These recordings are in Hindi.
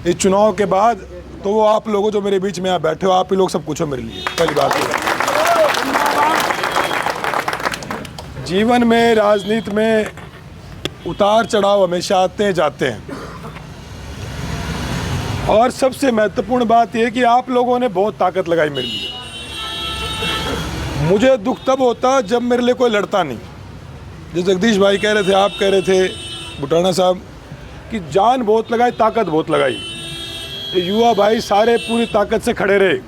इस चुनाव के बाद तो वो आप लोगों जो मेरे बीच में यहाँ बैठे हो, आप ही लोग सब कुछ हो मेरे लिए। पहली बात है, जीवन में, राजनीति में उतार चढ़ाव हमेशा आते हैं जाते हैं, और सबसे महत्वपूर्ण बात यह कि आप लोगों ने बहुत ताकत लगाई मेरे लिए। मुझे दुख तब होता जब मेरे लिए कोई लड़ता नहीं। जो जगदीश भाई कह रहे थे, आप कह रहे थे, बुटाना साहब, कि जान बहुत लगाई, ताकत बहुत लगाई। ये युवा भाई सारे पूरी ताकत से खड़े रहे।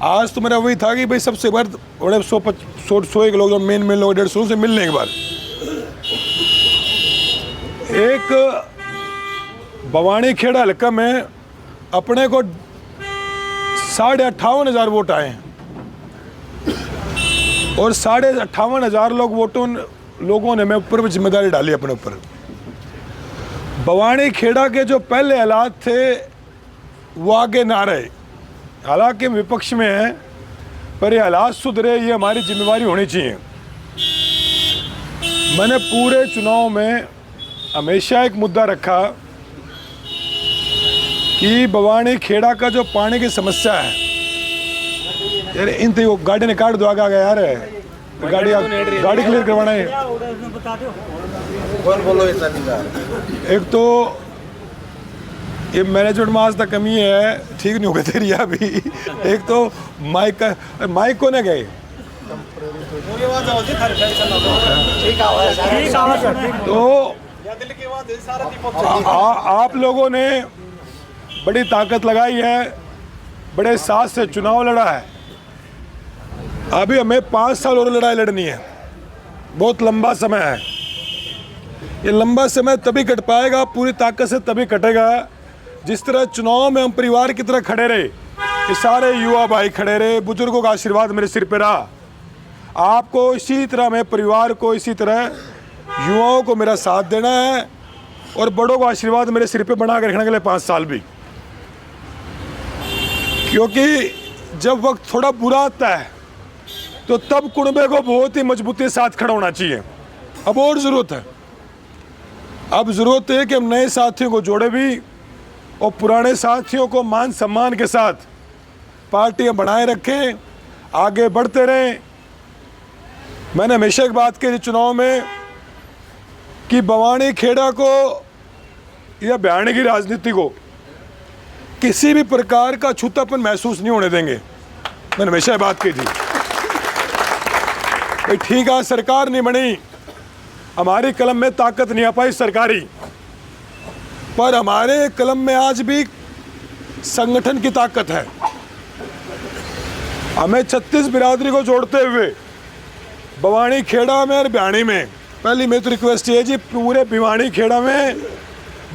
आज तो मेरा वही था कि भाई सबसे बार 100 एक लोग जो मेन लोग 150 से मिलने के बाद एक बवानी खेड़ा हल्का में अपने को 58,500 वोट आए हैं, और 58,500 लोगों ने मैं ऊपर जिम्मेदारी डाली अपने ऊपर। बवानी खेड़ा के जो पहले हालात थे वो आगे ना रहे। हालांकि विपक्ष में है, पर ये हालात सुधरे, ये हमारी जिम्मेवारी होनी चाहिए। मैंने पूरे चुनाव में हमेशा एक मुद्दा रखा कि बवानी खेड़ा का जो पानी की समस्या है, यार इन तो गाड़ी ने काट दो, आगे यार गाड़ी क्लियर करवाना है। एक तो ये मैनेजमेंट में आज तक कमी है, ठीक नहीं होगा तेरी अभी। एक तो माइक को न गए, तो आप लोगों ने बड़ी ताकत लगाई है, बड़े साथ से चुनाव लड़ा है। अभी हमें 5 साल और लड़ाई लड़नी है, बहुत लंबा समय है। ये लंबा समय तभी कट पाएगा, पूरी ताकत से तभी कटेगा जिस तरह चुनाव में हम परिवार की तरह खड़े रहे। ये सारे युवा भाई खड़े रहे, बुजुर्गों का आशीर्वाद मेरे सिर पे रहा। आपको इसी तरह, मैं परिवार को इसी तरह, युवाओं को मेरा साथ देना है, और बड़ों का आशीर्वाद मेरे सिर पे बना के रखने के लिए 5 साल भी। क्योंकि जब वक्त थोड़ा बुरा आता है तो तब कुनबे को बहुत ही मजबूती के साथ खड़ा होना चाहिए। अब और ज़रूरत है, अब ज़रूरत है कि हम नए साथियों को जोड़े भी, और पुराने साथियों को मान सम्मान के साथ पार्टियां बनाए रखें, आगे बढ़ते रहें। मैंने हमेशा एक बात कही चुनाव में कि बवानी खेड़ा को या बयानी की राजनीति को किसी भी प्रकार का छूतापन महसूस नहीं होने देंगे। मैंने हमेशा बात की थी भाई, ठीक है सरकार नहीं बनी, हमारी कलम में ताकत नहीं आ पाई सरकारी, पर हमारे कलम में आज भी संगठन की ताकत है। हमें 36 बिरादरी को जोड़ते हुए बवानी खेड़ा में और बयानी में, पहली मेरी तो रिक्वेस्ट ये जी, पूरे भिवानी खेड़ा में,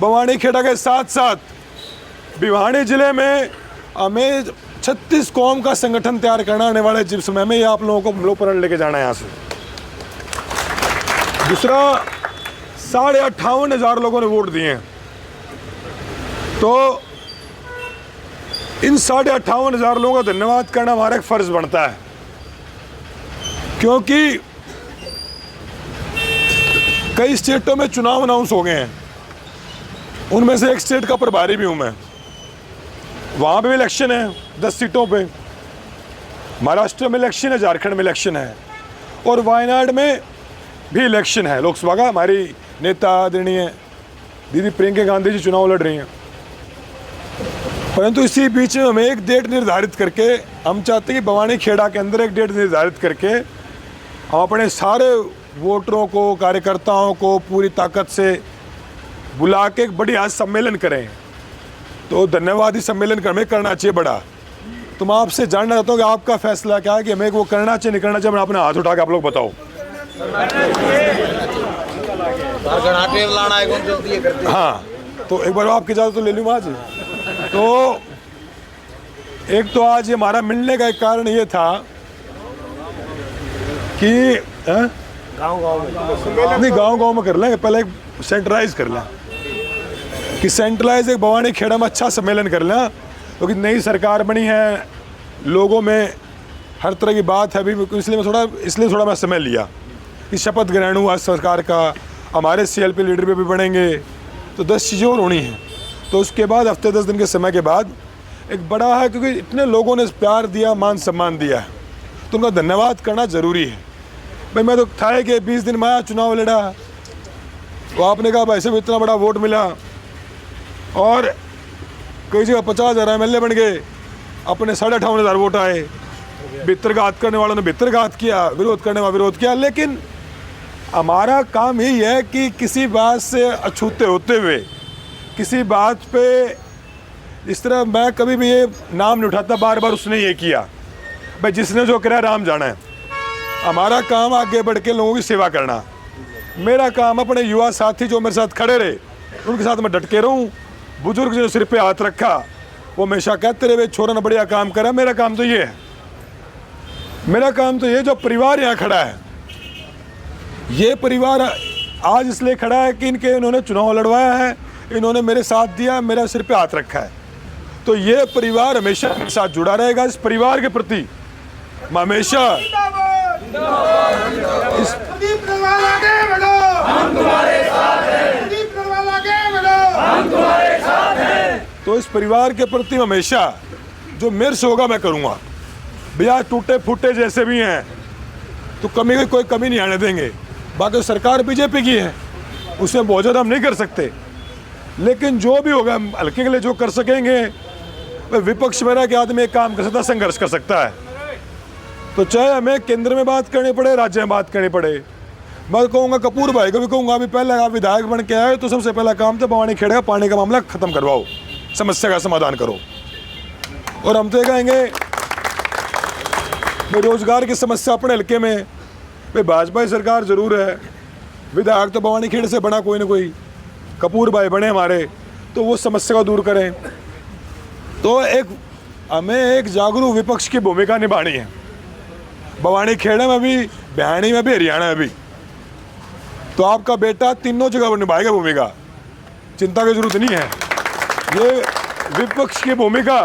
बवानी खेड़ा के साथ साथ भिवानी जिले में हमें 36 कौम का संगठन तैयार करना आने वाले जिस समय में, ये आप लोगों को लोग पर लेके जाना है यहाँ से। दूसरा, 58,500 लोगों ने वोट दिए हैं, तो इन 58,500 लोगों का धन्यवाद करना हमारा एक फर्ज बनता है। क्योंकि कई स्टेटों में चुनाव अनाउंस हो गए हैं, उनमें से एक स्टेट का प्रभारी भी हूं मैं। वहाँ पे भी इलेक्शन है 10 सीटों पे, महाराष्ट्र में इलेक्शन है, झारखंड में इलेक्शन है, और वायनाड में भी इलेक्शन है लोकसभा का। हमारी नेता आदरणीय दीदी प्रियंका गांधी जी चुनाव लड़ रही हैं। परंतु इसी बीच में हमें एक डेट निर्धारित करके, हम चाहते हैं कि बवानी खेड़ा के अंदर एक डेट निर्धारित करके हम अपने सारे वोटरों को, कार्यकर्ताओं को पूरी ताकत से बुला के एक बड़ी आज सम्मेलन करें। तो धन्यवादी सम्मेलन हमें करना चाहिए बड़ा। तो मैं आपसे जानना चाहता हूँ कि आपका फैसला क्या है कि हमें वो करना चाहिए नहीं करना चाहिए। मैं अपना हाथ उठा के आप लोग बताओ। हाँ, तो एक बार आपकी इजाज़त तो ले लूँ आज। तो एक तो आज ये हमारा मिलने का एक कारण ये था कि गांव में कर लेंगे, पहले एक सेंट्रलाइज कर लें, कि सेंट्रलाइज एक बवानी खेड़ा में अच्छा सम्मेलन कर लें। क्योंकि नई सरकार बनी है, लोगों में हर तरह की बात है अभी, इसलिए थोड़ा मैं समय लिया कि शपथ ग्रहण हुआ सरकार का, हमारे CLP लीडर भी बनेंगे, तो 10 चीज़ें और होनी हैं। तो उसके बाद हफ्ते 10 दिन के समय के बाद एक बड़ा है, क्योंकि इतने लोगों ने प्यार दिया, मान सम्मान दिया है, तो उनका धन्यवाद करना ज़रूरी है। भाई मैं तो था कि 20 दिन में आया, चुनाव लड़ा, तो आपने कहा भाई साहब इतना बड़ा वोट मिला और कई जगह 50,000 MLA बन गए, अपने 58,500 वोट आए, भित्तरघात करने वालों ने भित्तरघात किया, विरोध करने वाला विरोध किया। लेकिन हमारा काम यही है कि किसी बात से अछूते होते हुए, किसी बात पे इस तरह मैं कभी भी ये नाम नहीं उठाता, बार बार उसने ये किया, भाई जिसने जो करा राम जाना है। हमारा काम आगे बढ़ के लोगों की सेवा करना, मेरा काम अपने युवा साथी जो मेरे साथ खड़े रहे उनके साथ मैं डट के रहूँ। बुजुर्ग जो सिर पे हाथ रखा वो हमेशा कहते रहे भाई छोरा ने बढ़िया काम करा। मेरा काम तो ये है, मेरा काम तो ये, जो परिवार यहाँ खड़ा है, ये परिवार आज इसलिए खड़ा है कि इन्होंने चुनाव लड़वाया है, इन्होंने मेरे साथ दिया, मेरा सिर पे हाथ रखा है, तो ये परिवार हमेशा मेरे साथ जुड़ा रहेगा। इस परिवार के प्रति मैं हमेशा तो इस परिवार के प्रति हमेशा जो मेरे से होगा मैं करूँगा। भैया टूटे फूटे जैसे भी हैं तो कोई कमी नहीं आने देंगे। बाकी सरकार बीजेपी की है, उसमें बहुत ज़्यादा हम नहीं कर सकते, लेकिन जो भी होगा हम हल्के के लिए जो कर सकेंगे। विपक्ष में रह के आदमी एक काम कर सकता, संघर्ष कर सकता है, तो चाहे हमें केंद्र में बात करनी पड़े, राज्य में बात करनी पड़े। मैं कहूँगा कपूर भाई को भी कहूँगा, अभी पहले आप विधायक बन के आए तो सबसे पहला काम था भवानीखेड़ा का पानी का मामला खत्म करवाओ, समस्या का समाधान करो। और हम तो कहेंगे बेरोजगार की समस्या अपने हल्के में भाई भाजपा की सरकार जरूर है, विधायक तो भवानीखेड़ा से बना कोई ना कोई, कपूर भाई बने हमारे, तो वो समस्या को दूर करें। तो हमें एक जागरूक विपक्ष की भूमिका निभानी है, भवानीखेड़ा में भी, बिहानी में भी, हरियाणा में भी। तो आपका बेटा तीनों जगह निभाएगा भूमिका, चिंता की जरूरत नहीं है। ये विपक्ष की भूमिका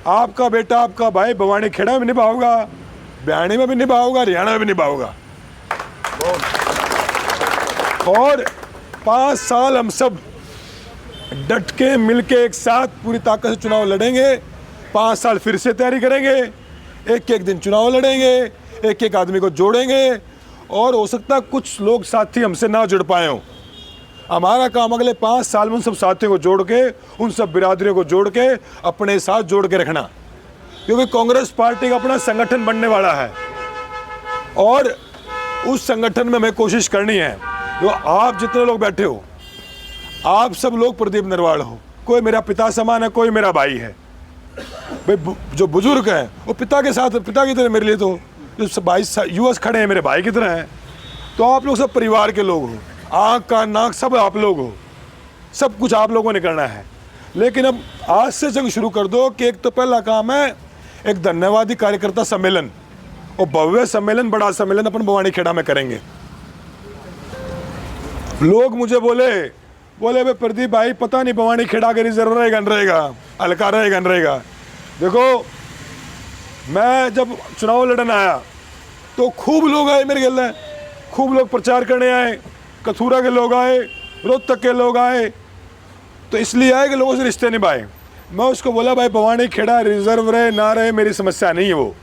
आपका बेटा, आपका भाई भवानीखेड़ा में निभाओगा, बिहानी में भी निभाओगा, हरियाणा में भी निभाओगा। और 5 साल हम सब डट के मिल के एक साथ पूरी ताकत से चुनाव लड़ेंगे। 5 साल फिर से तैयारी करेंगे, एक एक दिन चुनाव लड़ेंगे, एक एक आदमी को जोड़ेंगे, और हो सकता है कुछ लोग साथी हमसे ना जुड़ पाए हों। हमारा काम अगले 5 साल में उन सब साथियों को जोड़ के, उन सब बिरादरियों को जोड़ के अपने साथ जोड़ के रखना, क्योंकि कांग्रेस पार्टी का अपना संगठन बनने वाला है और उस संगठन में हमें कोशिश करनी है। जो आप जितने लोग बैठे हो, आप सब लोग प्रदीप नरवाल हो, कोई मेरा पिता समान है, कोई मेरा भाई है। भाई जो बुजुर्ग हैं वो पिता के साथ, पिता की तरह मेरे लिए, तो जो भाई यूएस खड़े हैं मेरे भाई की तरह हैं। तो आप लोग सब परिवार के लोग हो, आँख का नाक सब आप लोग हो, सब कुछ आप लोगों ने करना है। लेकिन अब आज से जंग शुरू कर दो कि एक तो पहला काम है एक धन्यवादी कार्यकर्ता सम्मेलन, और भव्य सम्मेलन, बड़ा सम्मेलन अपन भवानीखेड़ा में करेंगे। लोग मुझे बोले भाई प्रदीप भाई पता नहीं भवानीखेड़ा के रिजर्व रहेगा न रहेगा, हल्का रहेगा न रहेगा। देखो मैं जब चुनाव लड़ने आया तो खूब लोग आए मेरे गले, खूब लोग प्रचार करने आए, कथूरा के लोग आए, रोहतक के लोग आए, तो इसलिए आए कि लोगों से रिश्ते निभाए। मैं उसको बोला भाई भवानीखेड़ा रिजर्व रहे ना रहे मेरी समस्या नहीं है, वो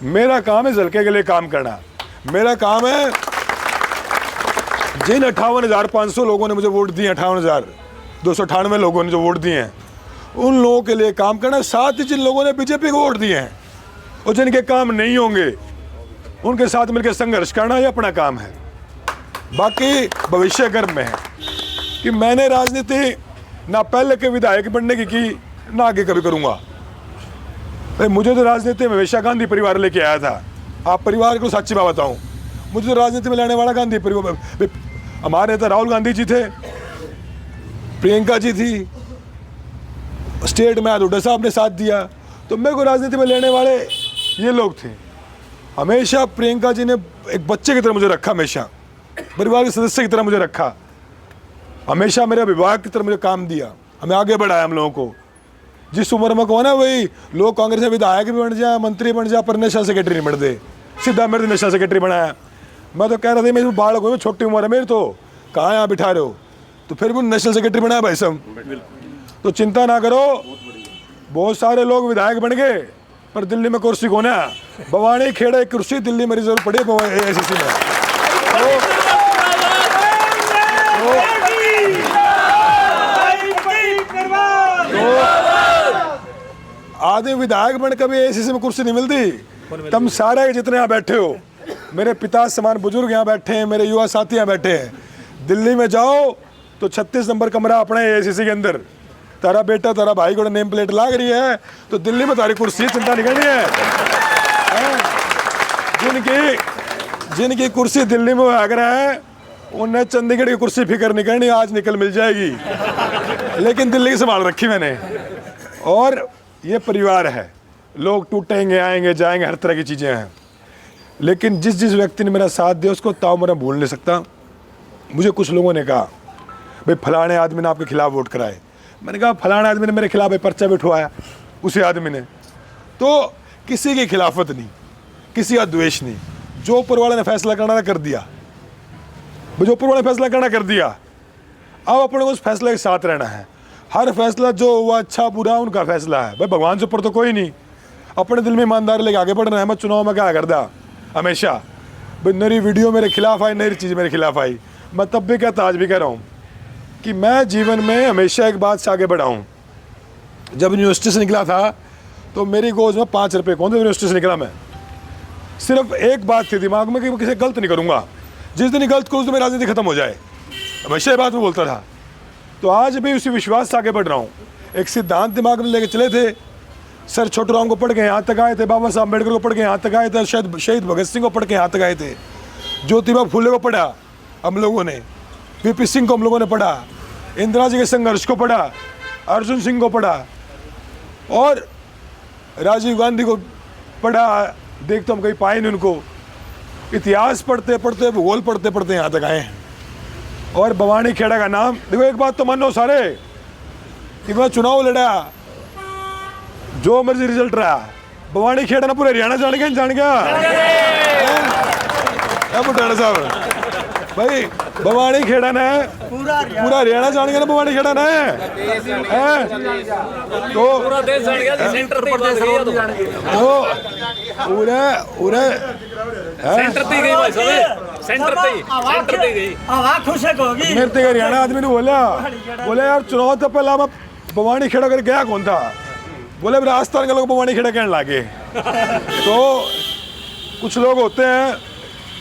मेरा काम है हल्के के लिए काम करना। मेरा काम है जिन 58,500 लोगों ने मुझे वोट दिए, 58,298 लोगों ने जो वोट दिए हैं, उन लोगों के लिए काम करना। साथ ही जिन लोगों ने बीजेपी को वोट दिए हैं और जिनके काम नहीं होंगे उनके साथ मिलकर संघर्ष करना, ये अपना काम है। बाकी भविष्य गर्म में है कि मैंने राजनीति ना पहले के विधायक बनने की ना आगे कभी करूँगा। मुझे तो राजनीति में हमेशा गांधी परिवार लेके आया था। आप परिवार को सच्ची बात बताऊँ, मुझे तो राजनीति में लाने वाला गांधी परिवार, हमारे नेता राहुल गांधी जी थे, प्रियंका जी थी, स्टेट में हुड्डा साहब ने साथ दिया, तो मेरे को राजनीति में लेने वाले ये लोग थे। हमेशा प्रियंका जी ने एक बच्चे की तरह मुझे रखा, हमेशा परिवार के सदस्य की तरह मुझे रखा, हमेशा मेरे विभाग की तरह मुझे काम दिया, हमें आगे बढ़ाया। हम लोगों को जिस उम्र में कहो ना वही लोग कांग्रेस में विधायक भी बन जाए, मंत्री बन जाए, पर नेशनल सेक्रेटरी नहीं बन दे, सीधा मेरे नेशनल सेक्रेटरी बनाया। मैं तो कह रहा था मेरी बालक हो, छोटी उम्र है मेरी, तो कहाँ यहाँ बिठा रहे हो, तो फिर भी नेशनल सेक्रेटरी बनाया भाई साहब। तो चिंता ना करो, बहुत सारे लोग विधायक बन गए पर दिल्ली में कुर्सी कौन है? भवानी खेड़ा एक कुर्सी दिल्ली में रिजर्व पड़ी AICC में। आदमी विधायक बन कभी AICC में कुर्सी नहीं मिलती। तुम सारे जितने यहाँ बैठे हो, मेरे पिता समान बुजुर्ग यहाँ बैठे हैं, मेरे युवा साथी यहाँ बैठे हैं, दिल्ली में जाओ तो 36 नंबर कमरा अपना AICC के अंदर, तारा बेटा तारा भाई को नेम प्लेट लाग रही है तो दिल्ली में तारी कुर्सी चिंता नहीं करनी है। जिनकी कुर्सी दिल्ली में भाग रहा है उन्हें चंडीगढ़ की कुर्सी फिक्र नहीं करनी, आज निकल मिल जाएगी, लेकिन दिल्ली की संभाल रखी मैंने। और ये परिवार है, लोग टूटेंगे आएंगे जाएंगे, हर तरह की चीज़ें हैं, लेकिन जिस जिस व्यक्ति ने मेरा साथ दिया उसको ताऊ मैं भूल नहीं सकता। मुझे कुछ लोगों ने कहा भाई फलाने आदमी ने आपके खिलाफ वोट कराए, मैंने कहा फलाने आदमी ने मेरे खिलाफ पर्चा बिठवाया, उसी आदमी ने। तो किसी की खिलाफत नहीं, किसी का द्वेष नहीं, जो ऊपर वाले ने फैसला करना था कर दिया, जो ऊपर वाले ने फैसला करना कर दिया। अब अपने को उस फैसले के साथ रहना है। हर फैसला जो हुआ अच्छा बुरा उनका फैसला है भाई, भगवान से ऊपर तो कोई नहीं। अपने दिल में ईमानदारी लेके आगे बढ़ना है। मैं चुनाव में क्या करता हमेशा भाई, नई वीडियो मेरे खिलाफ आई, नई चीज़ मेरे खिलाफ आई, मैं तब भी कहता आज भी कह रहा हूँ कि मैं जीवन में हमेशा एक बात से आगे बढ़ा हूँ। जब यूनिवर्सिटी से निकला था तो मेरी गोज में 5 रुपये कौन थे, यूनिवर्सिटी से निकला मैं, सिर्फ एक बात थी दिमाग में कि मैं किसी गलत नहीं करूँगा, जिस दिन गलत करूँ तो मेरी राजनीति खत्म हो जाए, हमेशा ये बात मैं बोलता था। तो आज भी उसी विश्वास से आगे बढ़ रहा हूँ। एक सिद्धांत दिमाग में लेके चले थे, सर छोटूराम को पढ़ के यहाँ तक आए थे, बाबा साहब अम्बेडकर को पढ़ के यहाँ तक आए थे, शायद शहीद भगत सिंह को पढ़ के यहाँ तक आए थे, ज्योतिबा फूले को पढ़ा हम लोगों ने, VP सिंह को हम लोगों ने पढ़ा, इंदिरा जी के संघर्ष को पढ़ा, अर्जुन सिंह को पढ़ा और राजीव गांधी को पढ़ा। देख तो हम कहीं पाए नहीं उनको। इतिहास पढ़ते पढ़ते भूगोल पढ़ते पढ़ते यहाँ तक आए हैं। और भवानी खेड़ा का नाम देखो, एक बात तो मानो सारे कि मैं चुनाव लड़ा, जो मर्जी रिजल्ट रहा, भवानी खेड़ा ना पूरे हरियाणा जान गया बुटाना साहब भाई, भवानी खेड़ा ने पूरा हरियाणा जान गया ना, भवानी खेड़ा ने तो पूरा देश जान गया, सेंटर तो पूरे सेंटर पे गई भाई साहब, सेंटर पे गई आवाज खुश होगी। मेरे ते हरियाणा आदमी ने बोला यार चुनाव तो पहला मैं भवानी खेड़ा कर गया कौन था, बोले राजस्थान के लोग भवानी खेड़ा कहने लगे। तो कुछ लोग होते हैं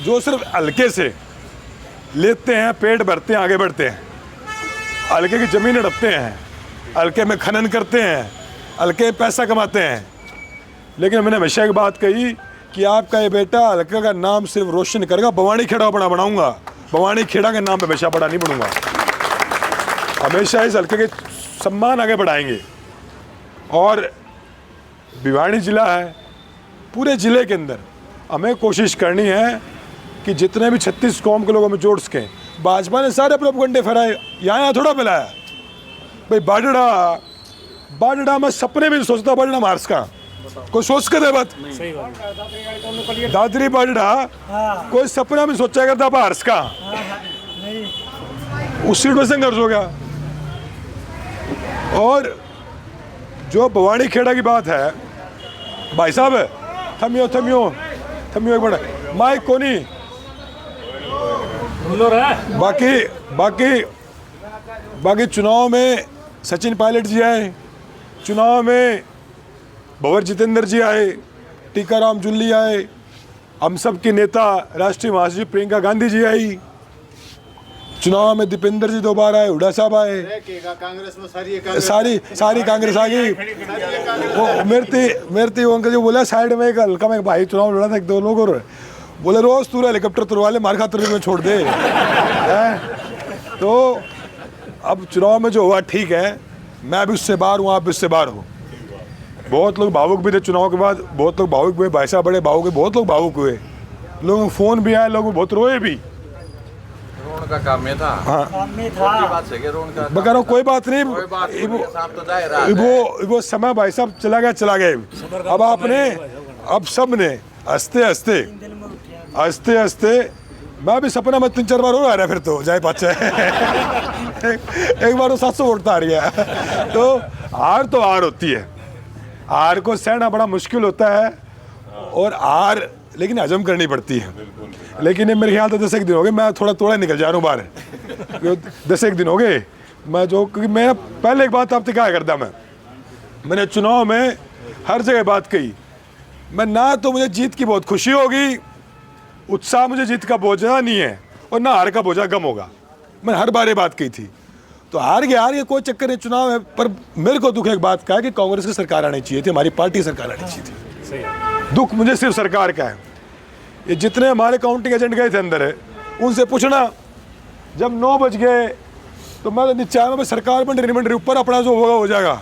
जो सिर्फ हल्के से लेते हैं, पेट भरते हैं, आगे बढ़ते हैं, हल्के की जमीन हड़पते हैं, हल्के में खनन करते हैं, हल्के में पैसा कमाते हैं। लेकिन मैंने हमेशा एक बात कही कि आपका ये बेटा हल्का का नाम सिर्फ रोशन करेगा, भवानी खेड़ा बड़ा बनाऊंगा, भवानी खेड़ा के नाम पे हमेशा बड़ा नहीं बनूंगा, हमेशा इस हल्के के सम्मान आगे बढ़ाएंगे। और भिवानी जिला है, पूरे ज़िले के अंदर हमें कोशिश करनी है कि जितने भी 36 कौम के लोगों में जोड़ सकें। भाजपा ने सारे प्रोपगंडे फैलाए, यहाँ थोड़ा फैलाया भाई। बाडड़ा मैं सपने में नहीं सोचता बाडड़ा मार्स का, कोई सोच के दे बात, दादरी बाडड़ा कोई सपना में सोचा करता मार्स का, उस सीट में संघर्ष हो गया। और जो भवानी खेड़ा की बात है भाई साहब, थमियो एक मिनट, माइक को नहीं, बाकी चुनाव में सचिन पायलट जी आए, चुनाव में भंवर जितेंद्र जी आए, टीकाराम जुल्ली आए, हम सब की नेता राष्ट्रीय महासचिव प्रियंका गांधी जी आई, चुनाव में दीपेंद्र जी दोबारा आए, हुड्डा साहब आए, कांग्रेस में सारी कांग्रेस आ गई। वो मेरे अंकल जो बोला साइड में एक हल्का में भाई चुनाव लड़ा था, एक दो लोग और बोले रोज तू हेलीकॉप्टर तुरवा ले, मार खातर में छोड़ दे। तो अब चुनाव में जो हुआ ठीक है, मैं भी उससे बाहर हूँ, आप भी उससे बाहर हो। बहुत लोग भावुक भी थे चुनाव के बाद, बहुत लोग भावुक हुए, भाई साहब बड़े भावुक हुए, बहुत लोग भावुक हुए, लोगों को फोन भी आए, लोग बहुत रोए भी। का काम में था, हाँ बता रहा, कोई बात नहीं, वो समय भाई साहब चला गए। अब आपने, अब सब ने हंसते हंसते मैं भी सपना में 3-4 बार हो आ रहा है फिर तो जाए पाचे एक बार तो 700 वोट तो आ रही है। तो हार होती है, हार को सहना बड़ा मुश्किल होता है और हार लेकिन हजम करनी पड़ती है। लेकिन ये मेरे ख्याल तो 10 एक दिन हो गए, मैं थोड़ा निकल जा रहा हूँ बाहर 10 एक दिन हो गए मैं जो, क्योंकि मैं पहले एक बात आपसे क्या करता, मैंने चुनाव में हर जगह बात कही, मैं ना तो मुझे जीत की बहुत खुशी होगी, उत्साह मुझे जीत का बोझा नहीं है, और ना हार का बोझा कम होगा। मैंने हर बार ये बात कही थी। तो हार गया कोई चक्कर नहीं, चुनाव है। पर मेरे को दुख एक बात का है कि कांग्रेस की सरकार आनी चाहिए थी, हमारी पार्टी सरकार आनी चाहिए थी। दुख मुझे सिर्फ सरकार का है। ये जितने हमारे काउंटिंग एजेंट गए थे अंदर है, उनसे पूछना, जब 9 बज गए तो मैं नीचे आया, सरकार बन रही ऊपर अपना जो होगा हो जाएगा।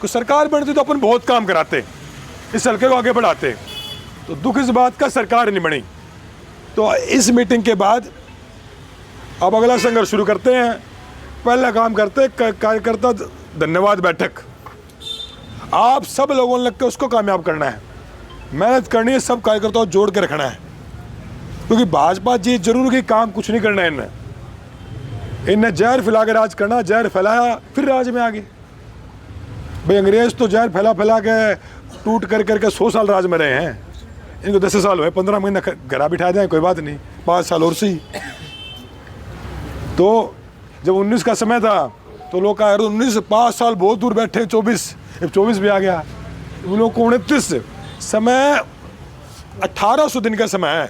तो सरकार बनती तो अपन बहुत काम कराते, इस हल्के को आगे बढ़ाते। तो दुख इस बात का सरकार नहीं बनी। तो इस मीटिंग के बाद अब अगला संघर्ष शुरू करते हैं। पहला काम करते हैं कार्यकर्ता धन्यवाद बैठक। आप सब लोगों ने लग के उसको कामयाब करना है, मेहनत करनी है, सब कार्यकर्ताओं जोड़ के रखना है। क्योंकि भाजपा जी जरूर की काम कुछ नहीं करना है, इन्हें जहर फैला के राज करना। जहर फैलाया फिर राज में आ गए भाई। अंग्रेज तो जहर फैला के टूट कर करके 100 साल राज में रहे हैं, इनको 10 साल हुए, 15 महीने घरा बिठा दें कोई बात नहीं, 5 साल और सही। तो जब 19 का समय था तो लोग कहा 19 5 साल बहुत दूर बैठे, 24 भी आ गया। उन लोग को 29 समय 1800 दिन का समय है।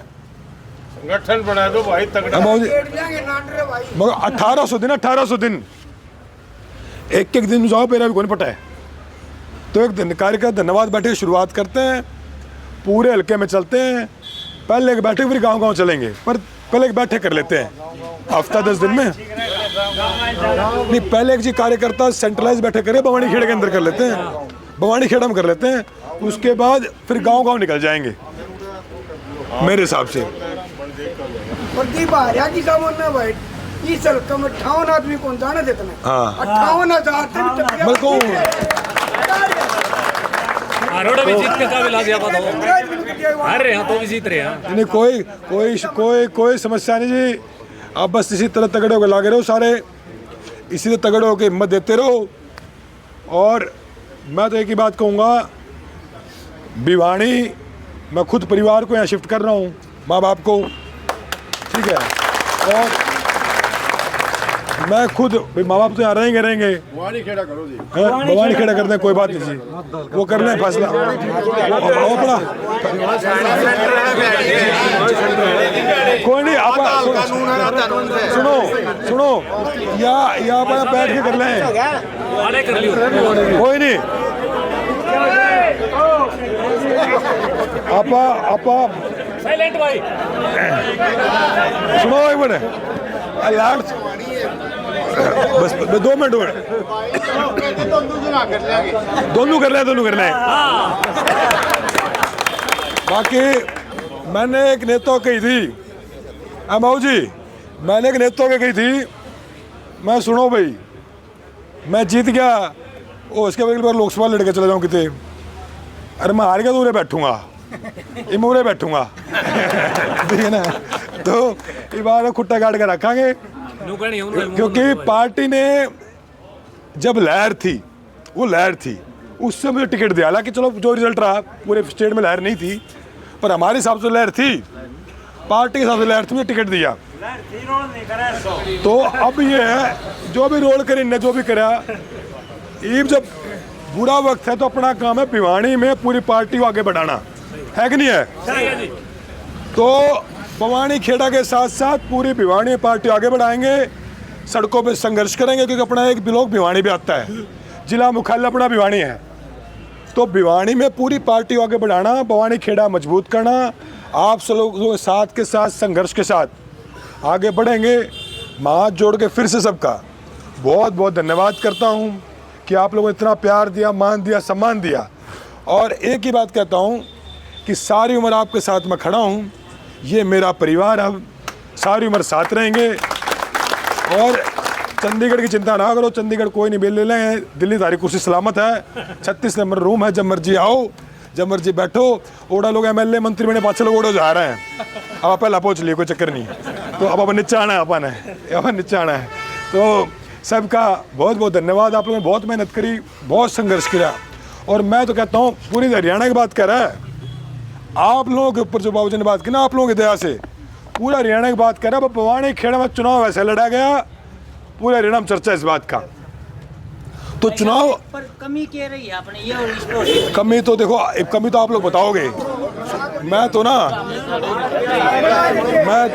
संगठन बना दो भाई तगड़ा। मगर 1800 दिन एक दिन जाओ मेरा भी कौन पटा है। तो एक दिन कार्यकर्ता धन्यवाद बैठक की शुरुआत करते हैं, पूरे हल्के में चलते हैं। पहले एक बैठक फिर गांव चलेंगे, पर पहले एक बैठक कर लेते हैं हफ्ता 10 दिन में नहीं। पहले एक जी कार्यकर्ता सेंट्रलाइज बैठक करे, भवानी खेड़े के अंदर कर लेते हैं, भवानी खेड़ा में कर लेते हैं। उसके बाद फिर गांव निकल जाएंगे मेरे हिसाब से। प्रदीप आर्या की सामान्य भाई इस हल्का में 58 आदमी कौन जाने देते हैं। हाँ 58,000 से भी टपकिया बिल्कुल। आरोड़ा भी जीत के काबिल आ गया बताओ। अरे यहाँ तो भी जीत रहे हैं। नहीं कोई समस्या नहीं जी। आप बस इसी तरह तगड़े होकर लागे रहो, सारे इसी तरह तगड़े होकर हिम्मत देते रहो। और मैं तो एक ही बात कहूँगा, भिवानी मैं खुद परिवार को यहाँ शिफ्ट कर रहा हूँ, माँ बाप को, ठीक है। और मैं खुद माँ बाप तो यहाँ रहेंगे भवानी खेड़ा करो जी। भवानी खेड़ा करते हैं, कोई बात नहीं जी, वो करना है फैसला। वो अपना कोई नहीं, आप सुनो या आप बैठ के कर लें, कोई नहीं। आपा साइलेंट भाई सुनो एक मिनट लास्ट, बस 2 मिनट दोनों कर रहे हैं। बाकी मैंने एक नेता कही थी, माऊ जी मैंने एक नेता के कही थी, मैं सुनो भाई मैं जीत गया ओ इसके बाद लोकसभा लड़के चले जाऊँ कितने, अरे मैं हार गया तो उरे बैठूंगा, इमूरे बैठूंगा ठीक है ना। तो ये बार खुट्टा काट के रखेंगे, क्योंकि पार्टी ने जब लहर थी उससे मुझे टिकट दिया। हालांकि चलो जो रिजल्ट रहा पूरे स्टेट में लहर नहीं थी, पर हमारे हिसाब से लहर थी, पार्टी के हिसाब से लहर थी, मुझे टिकट दिया। तो अब ये है जो भी रोल करे ने जो भी करा, ये जब बुरा वक्त है तो अपना काम है भिवानी में पूरी पार्टी को आगे बढ़ाना है कि नहीं है। तो भवानी खेड़ा के साथ साथ पूरी भिवानी पार्टी आगे बढ़ाएंगे, सड़कों पे संघर्ष करेंगे, क्योंकि अपना एक ब्लॉक भिवानी भी आता है, जिला मुख्यालय अपना भिवानी है। तो भिवानी में पूरी पार्टी को आगे बढ़ाना, भवानी खेड़ा मजबूत करना, आप सब लोगों के साथ संघर्ष के साथ आगे बढ़ेंगे। हाथ जोड़ के फिर से सबका बहुत बहुत धन्यवाद करता हूँ कि आप लोगों ने इतना प्यार दिया, मान दिया, सम्मान दिया। और एक ही बात कहता हूँ कि सारी उम्र आपके साथ मैं खड़ा हूँ, ये मेरा परिवार, अब सारी उम्र साथ रहेंगे। और चंडीगढ़ की चिंता ना करो, चंडीगढ़ कोई नहीं, बिल ले लेंगे, दिल्ली तारी कुर्सी सलामत है, 36 नंबर रूम है, जब मर्जी आओ, जब मर्जी बैठो। ओड़ा लोग MLA मंत्री बने, पाँच लोग ओड़ो जा रहे हैं। अब आप पहला पहुँच लिए, कोई चक्कर नहीं। तो अब अपन नीचे आना है, अपन नीचे आना है। तो सबका बहुत बहुत धन्यवाद। आप लोगों ने बहुत मेहनत करी, बहुत संघर्ष किया। और मैं तो कहता हूँ पूरी हरियाणा की बात कर रहा है, आप लोगों के ऊपर जो बाबूजी ने बात की ना, आप लोगों की दया से पूरा हरियाणा की बात कर रहा है। भवानी खेड़ा में चुनाव ऐसे लड़ा गया, पूरे हरियाणा में चर्चा इस बात का। तो चुनाव पर कमी क्या रही है आपने ये और इसको? कमी तो देखो, एक कमी तो आप लोग बताओगे। मैं तो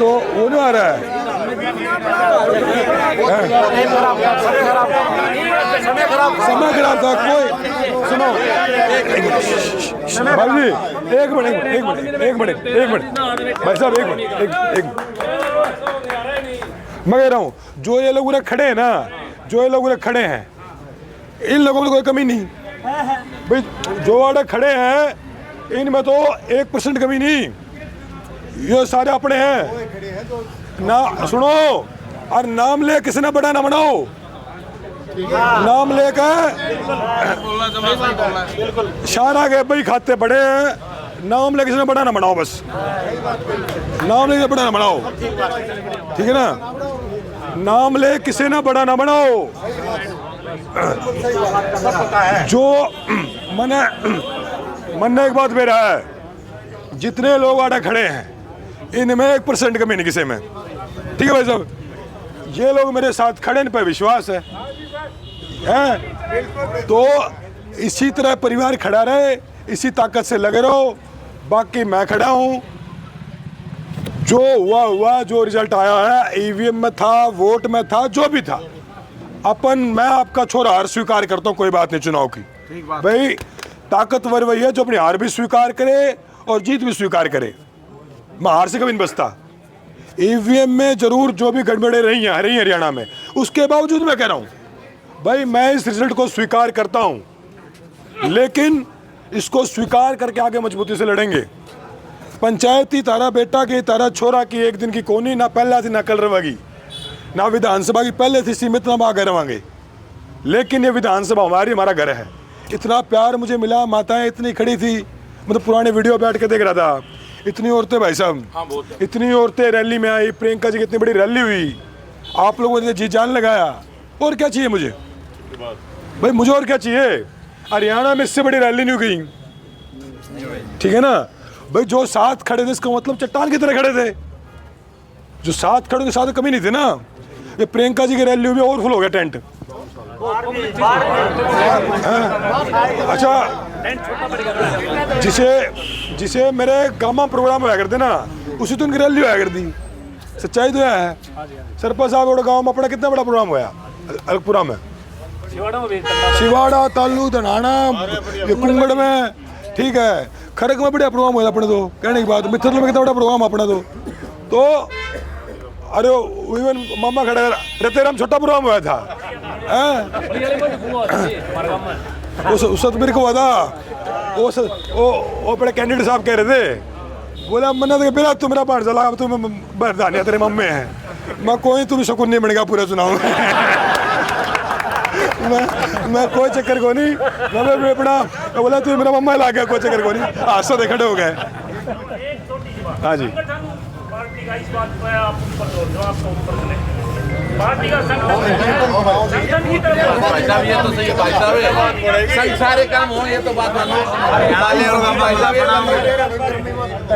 वो नहीं आ रहा है। समय खराब था। कोई सुनो भाई जी, एक मिनट भाई साहब, एक मिनट। मैं कह रहा हूँ जो ये लोग खड़े हैं ना, जो ये लोग खड़े हैं, इन लोगों में कोई कमी नहीं भाई। जो आड़े खड़े हैं इनमें तो 1% कमी नहीं, ये सारे अपने हैं ना। सुनो, और नाम ले किसी ने बड़ा ना बनाओ, नाम लेकर शारा के भाई खाते बड़े हैं, नाम ले किसी ने बड़ा ना बनाओ, बस नाम ले बड़ा ना बनाओ, ठीक है ना। नाम ले किसी ने बड़ा ना बनाओ। जो मन एक बात मेरा है, जितने लोग आड़े खड़े हैं इनमें 1% कमी नहीं किसी में, ठीक है भाई साहब। ये लोग मेरे साथ खड़े, इन पर विश्वास है। तो इसी तरह परिवार खड़ा रहे, इसी ताकत से लगे रहो। बाकी मैं खड़ा हूँ, जो हुआ, जो रिजल्ट आया है, EVM में था, वोट में था, जो भी था, मैं आपका छोरा हार स्वीकार करता हूँ, कोई बात नहीं चुनाव की। भाई ताकतवर वही है जो अपनी हार भी स्वीकार करे और जीत भी स्वीकार करे। मैं हार से कभी नहीं बचता। EVM में जरूर जो भी गड़बड़े रही हैं हरियाणा में, उसके बावजूद मैं कह रहा हूँ भाई मैं इस रिजल्ट को स्वीकार करता हूँ, लेकिन इसको स्वीकार करके आगे मजबूती से लड़ेंगे। पंचायती तारा बेटा की, तारा छोरा की एक दिन की कोनी ना, पहला थी ना कल रवेगी, ना विधानसभा की पहले थी सीमित, ना आगे रवांगे। लेकिन ये विधानसभा हमारा घर है। इतना प्यार मुझे मिला, माताएं इतनी खड़ी थी, मतलब पुराने वीडियो बैठ के देख रहा था, इतनी औरतें भाई साहब, इतनी औरतें रैली में आई। प्रियंका जी की इतनी बड़ी रैली हुई, आप लोगों ने जी जान लगाया। और क्या चाहिए मुझे भाई, मुझे और क्या चाहिए? हरियाणा में इससे बड़ी रैली नहीं हुई, ठीक है ना भाई। जो साथ खड़े थे इसका मतलब चट्टान की तरह खड़े थे, जो साथ खड़े के साथ कमी नहीं थी ना। ये प्रियंका जी की रैली हुई और फुल हो गया टेंट। अच्छा, जिसे मेरे गामा प्रोग्राम होया करते ना, उसी तो उनकी रैली होया करती। सच्चाई तो है। सरपंच साहब और गाँव में अपना कितना बड़ा प्रोग्राम होया अलगपुरा में, शिवाड़ा, तालू, धनाना, ये कुंगड़ में, ठीक है। खरक में बढ़िया प्रोग्राम हुआ अपने तो, कहने की बात। मित्र में कितना बड़ा प्रोग्राम अपना तो अरे इवन मामा खड़ा रतेराम छोटा प्रोग्राम हुआ था, उस मेरे को हुआ था। वो बड़े कैंडिडेट साहब कह रहे थे, बोला मन्ना तो बेरा तू मेरा बाढ़ चला, तुम बरदानिया तेरे मम्मे है। मैं कोई तुम शकुन नहीं बनेगा पूरा चुनाव में। मैं कोई चक्कर को नहीं, मैं अपना बोला तू मेरा मम्मा ला गया, कोई चक्कर को नहीं। हादसा दे खड़े हो गए। हाँ जी, पार्टी का इस बात पर आप ऊपर जो आपको ऊपर मिले पार्टी का संगठन की तरफ भाई साहब ये तो सही भाई साहब सही सारे काम हो, ये तो बात मानो।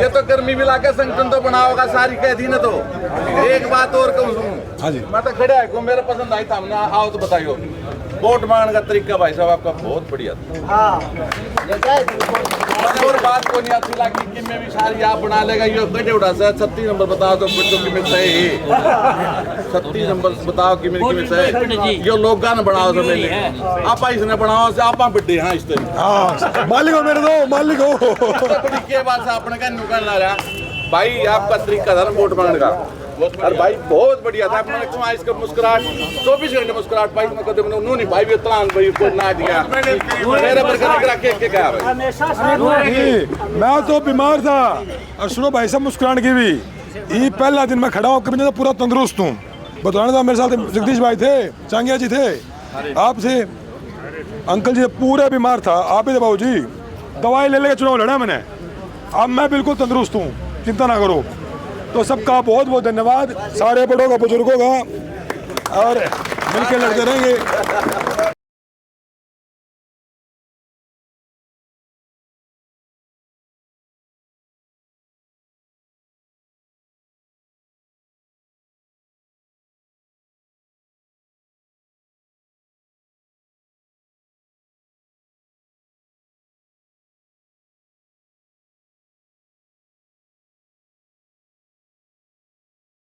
ये तो गर्मी मिला के संगठन तो बना होगा सारी कह दी ना। तो एक बात और कहूँ सुनो, हाँ जी, मैं तो खड़े है मेरे पसंद आई था, हमने आओ तो बताइयो। वोट मांगने का तरीका भाई साहब आपका बहुत बढ़िया था। और बात को नहीं अच्छी लगी कि मैं भी सारी आप बना लेगा। ये कटे उड़ा सर 36 नंबर बताओ तो बच्चों की में सही 36 नंबर बताओ कि मेरी की सही। ये लोग गाना बनाओ सब मैंने आप इसने बनाओ से आप बिड्डे। हाँ इस तरह मालिक हो मेरे दो, मालिक हो। के बाद से अपने का नुकसान ला रहा भाई, आपका तरीका था ना वोट मांगने का। और भाई बहुत बढ़िया था। अपना इसका मुस्कुराहट 24 घंटे मुस्कुराहट भाई में कदम उन्होंने भाई भी इतना भाई को ना दिया मेरे पर करा के क्या भाई। मैं तो बीमार था और सुनो भाई साहब मुस्कुराने की भी, ये पहला दिन मैं खड़ा हूँ, कभी पूरा तंदुरुस्त हूँ। बताना था मेरे साथ जगदीश भाई थे, चांगिया जी थे, आप थे, अंकल जी पूरा बीमार था, आप ही थे बाबू जी। दवाई ले लेके चुनाव लड़ा मैंने, अब मैं बिल्कुल तंदुरुस्त हूँ, चिंता ना करो। तो सबका बहुत बहुत धन्यवाद, सारे बड़ों का बुजुर्गों का, और मिलकर लड़ते रहेंगे।